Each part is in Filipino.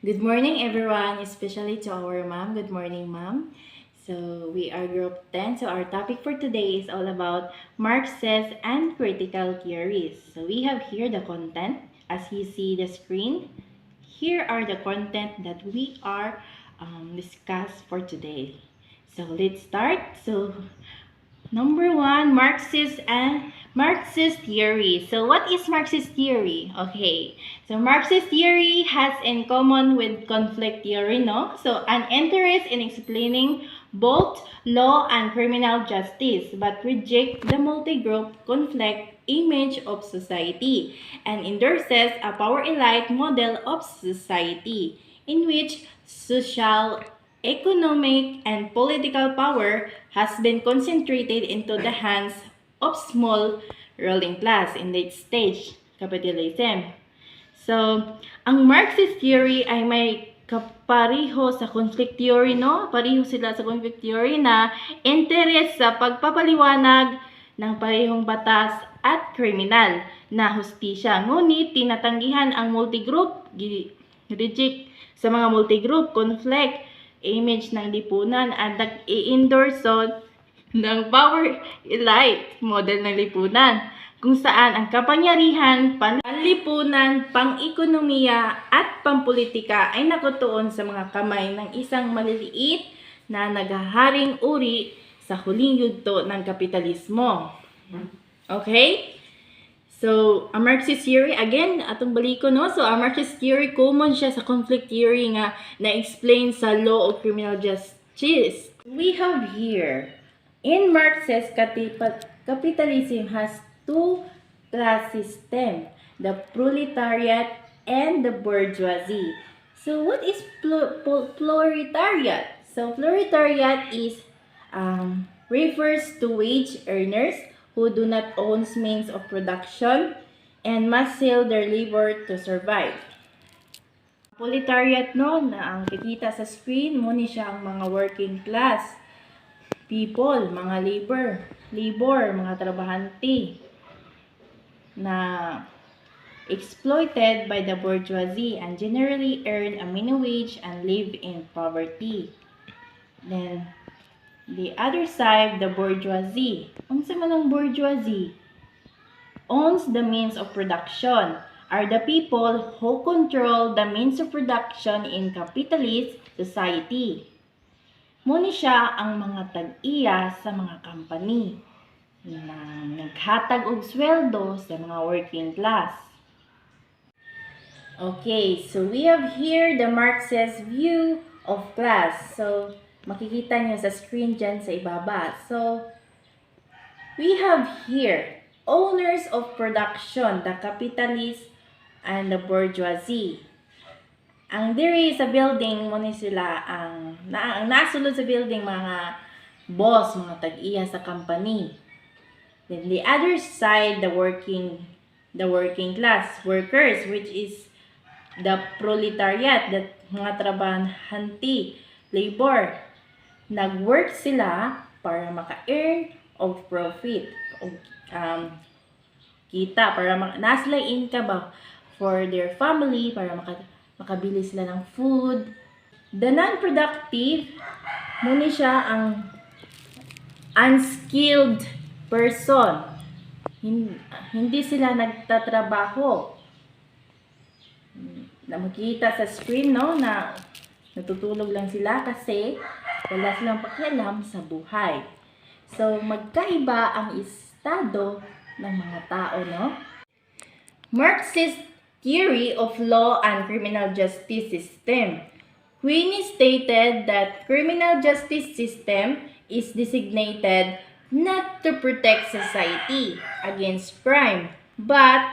Good morning, everyone, especially to our mom. Good morning, mom. So, we are group 10. So, our topic for today is all about Marxist and critical theories. So, we have here the content. As you see the screen, here are the content that we are discuss for today. So, let's start. So, number one, Marxist theory. So what is Marxist theory? Okay. So Marxist theory has in common with conflict theory, no? So an interest in explaining both law and criminal justice, but reject the multi-group conflict image of society and endorses a power elite model of society in which social, economic, and political power has been concentrated into the hands of small ruling class in late stage capitalism. So, ang Marxist theory ay may kapareho sa conflict theory, no? Pareho sila sa conflict theory na interes sa pagpapaliwanag ng parehong batas at kriminal na hustisya. Ngunit tinatanggihan ang multigroup, reject sa mga multigroup conflict image ng lipunan at nag-i-endorse ng power elite model ng lipunan kung saan ang kapangyarihan, panlipunan, pang-ekonomiya at pampolitika ay nakutuon sa mga kamay ng isang maliliit na naghaharing uri sa huling yugto ng kapitalismo. Okay? So, a Marxist theory, again, atong baliko, no? So, a Marxist theory, common siya sa conflict theory nga na-explain sa law of criminal justice. We have here, in Marxist, capitalism has two class system, the proletariat and the bourgeoisie. So, what is proletariat? So, proletariat is refers to wage earners who do not own means of production and must sell their labor to survive. Proletariat no, na ang kikita sa screen mo ni siya ang mga working class people, mga labor, mga trabahante na exploited by the bourgeoisie and generally earn a minimum wage and live in poverty. Then, the other side, the bourgeoisie. Unsa man ang bourgeoisie? Owns the means of production, are the people who control the means of production in capitalist society. Muni siya ang mga tag-iya sa mga company na naghatag og sweldo sa mga working class. Okay, so we have here the Marxist view of class. So, makikita nyo sa screen dyan sa ibaba. So, we have here owners of production, the capitalists and the bourgeoisie. Ang diri sa building mo ni sila ang nasulod sa building mga boss, mga tag-iya sa company. Then the other side, the working class workers, which is the proletariat, the mga trabahante, labor. Nag-work sila para maka-earn of profit, o kita, para nasla income ba for their family, para makabili sila ng food. The non-productive, muna siya ang unskilled person. Hindi sila nagtatrabaho. Na makita sa screen, no, na natutulog lang sila kasi wala silang pakialam sa buhay. So, magkaiba ang estado ng mga tao, no? Marxist theory of law and criminal justice system. Queenie stated that criminal justice system is designated not to protect society against crime, but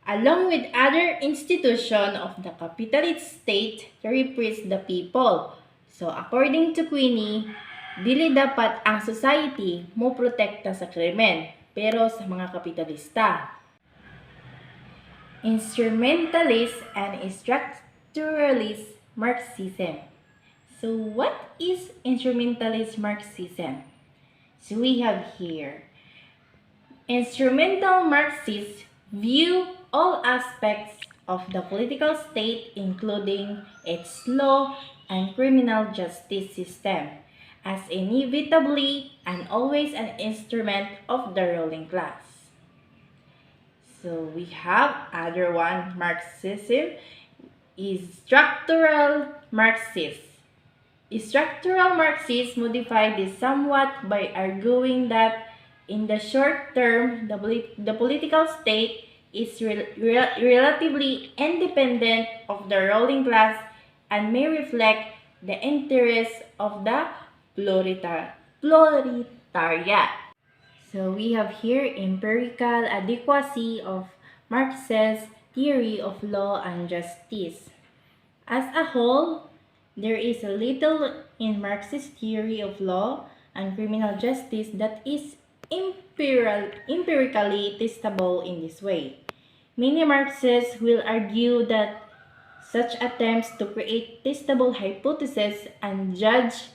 along with other institutions of the capitalist state to repress the people. So, according to Queenie, dili dapat ang society mo protekta sa krimen, pero sa mga kapitalista. Instrumentalist and structuralist Marxism. So, what is instrumentalist Marxism? So, we have here, instrumental Marxists view all aspects of the political state, including its law and criminal justice system, as inevitably and always an instrument of the ruling class. So we have other one, Marxism is structural Marxist. Structural Marxists modify this somewhat by arguing that in the short term, the political state is relatively independent of the ruling class and may reflect the interests of the proletariat. So we have here empirical adequacy of Marx's theory of law and justice. As a whole, there is a little in Marxist theory of law and criminal justice that is empirically testable in this way. Many Marxists will argue that such attempts to create testable hypotheses and judge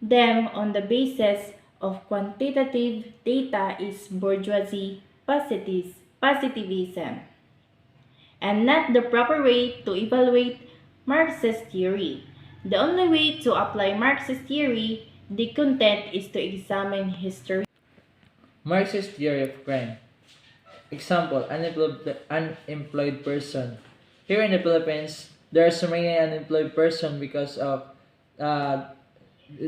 them on the basis of quantitative data is bourgeoisie positivism, and not the proper way to evaluate Marxist theory. The only way to apply Marxist theory, the content, is to examine history. Marxist theory of crime. Example, unemployed person. Here in the Philippines, there are so many unemployed person because of uh,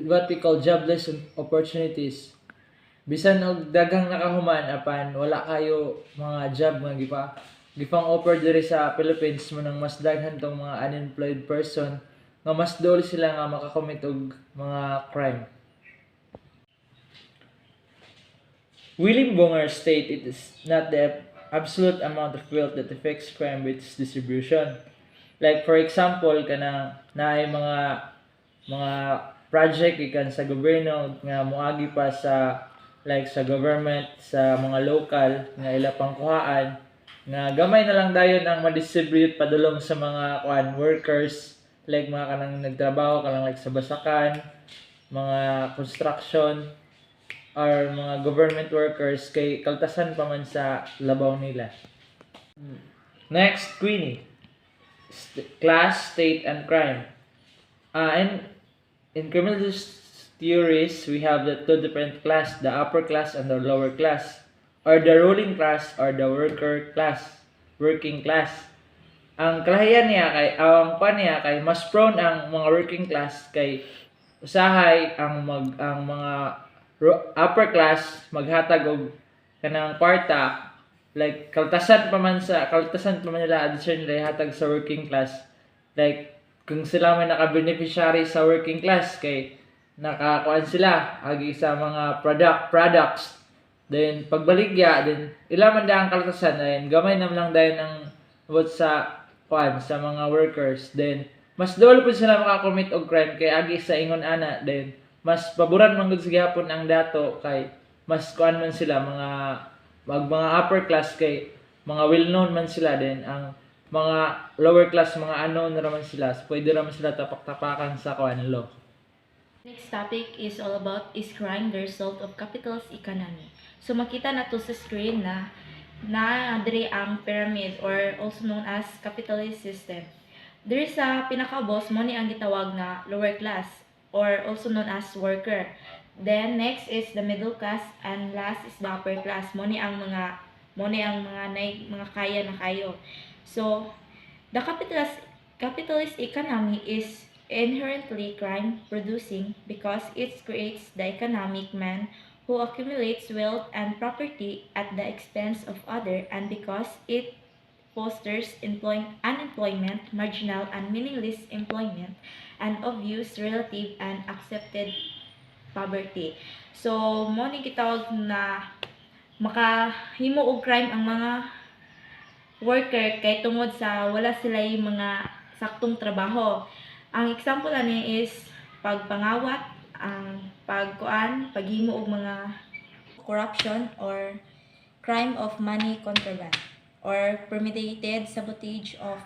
what we call jobless opportunities. Bisan og daghang nakahuman apan wala kayo mga job nga gipang offer diri sa Philippines mo nang mas daghan tong mga unemployed person nga mas dol sila nga makakommit og mga crime. William Bonger state it is not the absolute amount of wealth that affects crime with its distribution. Like for example, kanang naay mga project ikan sa gobyerno nga moagi pa sa like sa government sa mga local nga ila pangkuhaan nga gamay na lang dayon ang ma-distribute padulong sa mga workers like mga kanang nagtrabaho kanang like sa basakan, mga construction or mga government workers kay kaltasan pa man sa labaw nila. Next, Queenie. Class, state, and crime. In criminal theories, we have the two different class, the upper class and the lower class, or the ruling class or the working class. Ang kalahiyan niya kay mas prone ang mga working class kay usahay ang mga upper class maghatag og kanang kwarta like kaltasan pa man nila addition nila hatag sa working class like kung sila may naka-beneficiary sa working class kay nakakuan sila agi sa mga products then pagbaligya then ila man ang kaltasan then gamay naman lang dayon ang about sa mga workers then mas dawal po sila makakommit og crime kay agi sa ingon ana then mas paboran man gud sa gihapon ang dato kay mas kuan man sila mga upper class kay mga well known man sila din ang mga lower class mga unknown na raman sila so, pwede raman sila tapak-tapakan sa kuan law. Next topic is all about is crime the result of capitalist economy. So makita na to sa screen na diri ang pyramid or also known as capitalist system. Diri sa pinaka-boss mo ni ang gitawag na lower class or also known as worker. Then next is the middle class and last is the upper class. Mo ni ang mga kaya na kayo. So the capitalist economy is inherently crime producing because it creates the economic man who accumulates wealth and property at the expense of other, and because it fosters unemployment, marginal and meaningless employment, and obvious relative and accepted poverty. So mo ni gitawag na makahimo og crime ang mga worker kay tungod sa wala sila yung mga saktong trabaho. Ang example ani is pagpangawat, ang paghimo og mga corruption or crime of money contraband or premeditated sabotage of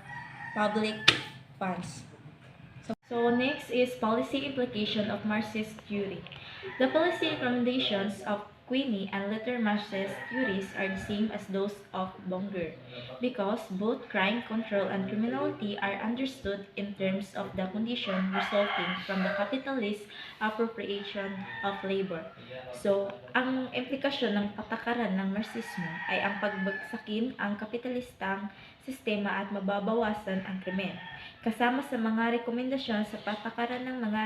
public funds. So next is policy implication of Marxist theory. The policy recommendations of Queenie and later Marxist theories are the same as those of Bonger, because both crime control and criminality are understood in terms of the condition resulting from the capitalist appropriation of labor. So, ang implikasyon ng patakaran ng Marxismo ay ang pagbagsakin ang kapitalistang sistema at mababawasan ang krimen. Kasama sa mga rekomendasyon sa patakaran ng mga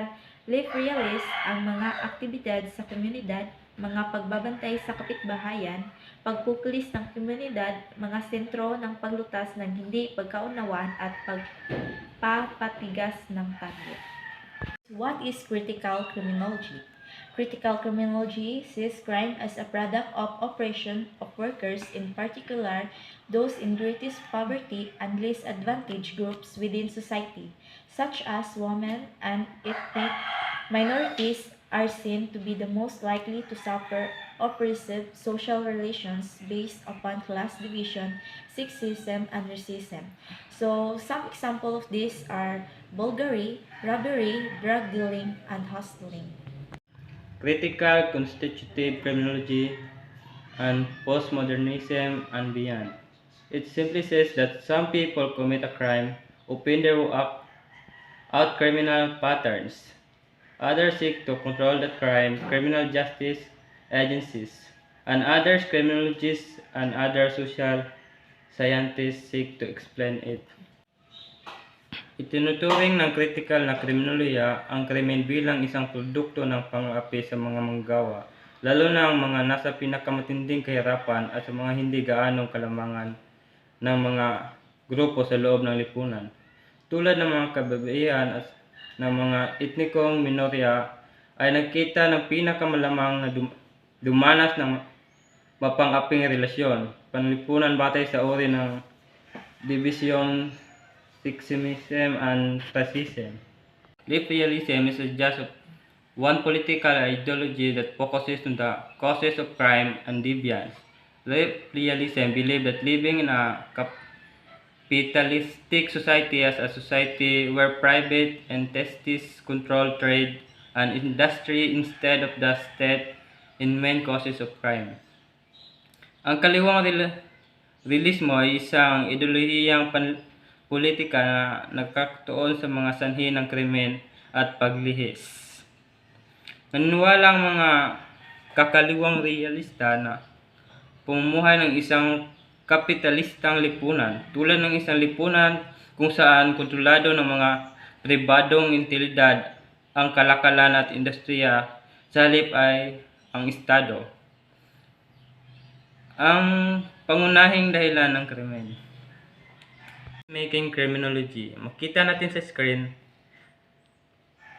left realist ang mga aktibidad sa komunidad, mga pagbabantay sa kapitbahayan, pagpupulis ng komunidad, mga sentro ng paglutas ng hindi pagkaunawaan at pagpapatigas ng target. What is critical criminology? Critical criminology sees crime as a product of oppression of workers, in particular those in greatest poverty and least advantaged groups within society, such as women and ethnic minorities are seen to be the most likely to suffer oppressive social relations based upon class division, sexism, and racism. So, some examples of these are bulgari, robbery, drug dealing, and hustling. Critical constitutive criminology and postmodernism and beyond. It simply says that some people commit a crime, open their out criminal patterns. Others seek to control that crime, criminal justice agencies, and others, criminologists and other social scientists seek to explain it. Itinuturing ng kritikal na kriminolohiya ang krimen bilang isang produkto ng pang-aapi sa mga manggawa, lalo na ang mga nasa pinakamatinding kahirapan at sa mga hindi gaanong kalamangan ng mga grupo sa loob ng lipunan, tulad ng mga kababaihan at ng mga etnikong minorya ay nagkita ng pinakamalamang na dumanas ng mapang-aping relasyon, panlipunan batay sa uri ng division, sexism, and racism. Left realism is just one political ideology that focuses on the causes of crime and deviance. Left realism believes that living in a capitalistic society as a society where private entities control trade and industry instead of the state in main causes of crime. Ang kaliwang realismo ay isang ideolohiyang politika na nagkatuon sa mga sanhi ng krimen at paglihis. Naniniwala ang mga kakaliwang realista na pamumuhay ng isang kapitalistang lipunan, tulad ng isang lipunan kung saan kontrolado ng mga pribadong intilidad ang kalakalan at industriya, sa halip ay ang Estado ang pangunahing dahilan ng krimen. Peacemaking criminology. Makita natin sa screen.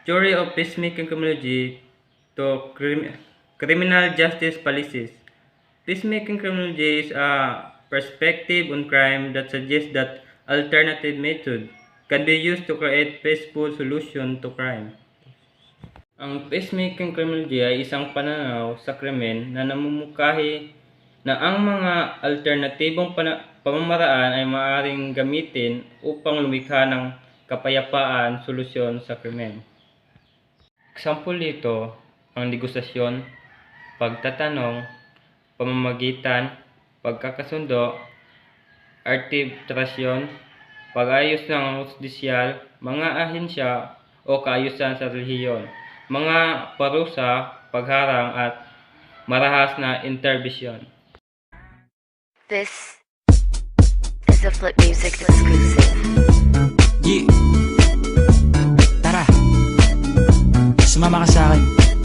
Theory of peacemaking criminology to criminal justice policies. Peacemaking criminology is a perspective on crime that suggests that alternative methods can be used to create peaceful solution to crime. Ang peacemaking criminology ay isang pananaw sa krimen na namumukahi na ang mga alternatibong pamamaraan ay maaaring gamitin upang lumikha ng kapayapaan solusyon sa krimen. Example nito ang negosasyon, pagtatanong, pamamagitan, pagkakasundo, arbitrasyon, pag-ayos ng judisyal, mga ahensya o kaayusan sa relihiyon, mga parusa, pagharang at marahas na interbisyon. This is a Flip Music exclusive. Yeah. Tara. Sumama ka sa akin.